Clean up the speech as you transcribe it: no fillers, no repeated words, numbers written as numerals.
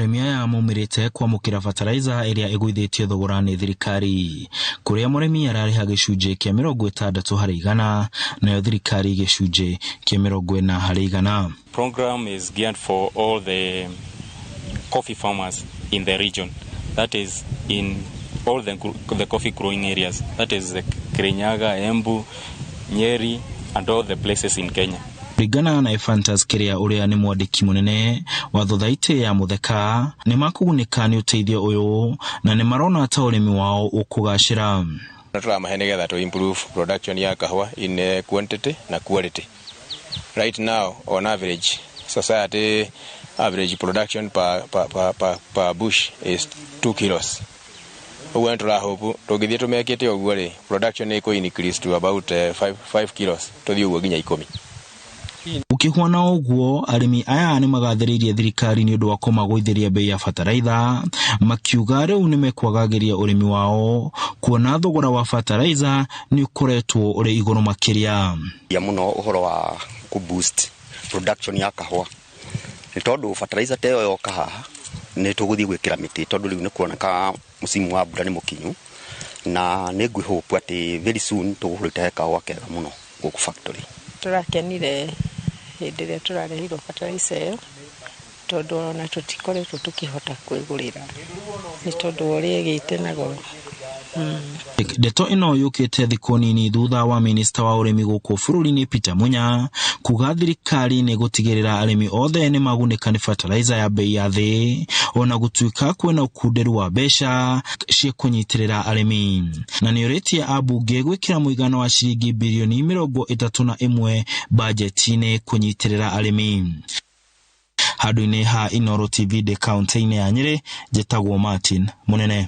arĩmi aya maumirite kwamūkīra bataraitha iria ĩgũithĩtio thogora nĩ thirikari, kũrĩa mũrĩmi ararĩha gĩcunjĩ kĩa 60 harĩ igana, nayo thirikari gĩcunjĩ kĩa 40 harĩ igana. Program is geared for all the coffee farmers in the region. That is in all the coffee growing areas. That is Kirinyaga, Embu, Nyeri, and all the places in Kenya. Rigana na Efantas Kiria uria ni mwandiki munene wa thothaitĩ ya Mutheka ni makugunĩka nĩ ũteithio ũyũ na ni marona ta ũrĩmi wao ũkũgacĩra. Tũramahe nĩgetha to improve production ya kahũa in quantity na quality. Right now on average society average production per bush is 2 kilos. When tũrahope tũgĩthiĩ tũmekĩte ũguo rĩ production ĩkũ increase to about 5 kilos tũthiĩ ũguo nginya 10. Ukihuana ũguo arĩmi aya nĩ magathĩrĩirie thirikari nĩ ũndũ wa kũmagũithĩria bei ya bataraitha, makiuga rĩu nĩ mekwagagĩria ũrĩmi wao kuona thogora wa bataraitha nĩ ũkoretwo ũrĩ igũrũ makĩria. Ya mũno ũhoro wa ku-boost production ya kahũa nĩ tondũ bataraitha ta ĩyo yoka haha nĩ tũgũthiĩ gwĩkĩra mĩtĩ tondũ rĩu nĩ kuoneka mũcimu wa mbura nĩ mũkinyu na nĩ ngwĩhope atĩ very soon tũgũrĩte kahũa kega mũno gũkũ factory. Tũrakenire hĩndĩ ĩrĩa tũrarehirwo bataraitha ĩyo tondũ ona tũtikoretwo tũkĩhota kwĩgũrĩra nĩ tondũ ũrĩa ĩgĩte na goro. Ndeto ĩno yũkĩte thikũ nini thutha wa minista wa ũrĩmi gũkũ bũrũri-inĩ Peter Munya kuga thirikari nĩ gũtigĩrĩra arĩmi othe nĩ magunĩka nĩ bataraitha ya bei ya thĩ ona gũtuĩka kwĩna ũkunderu wa mbeca cia kũnyitĩrĩra arĩmi, na nĩ ũrĩtie ambunge gwĩkĩra mũigana wa ciringi birioni 31 bajeti-inĩ kũnyitĩrĩra arĩmi. Handũ-inĩ ha Inooro TV de kaunti-inĩ ya Nyeri, njĩtagwo Martin Mũnene.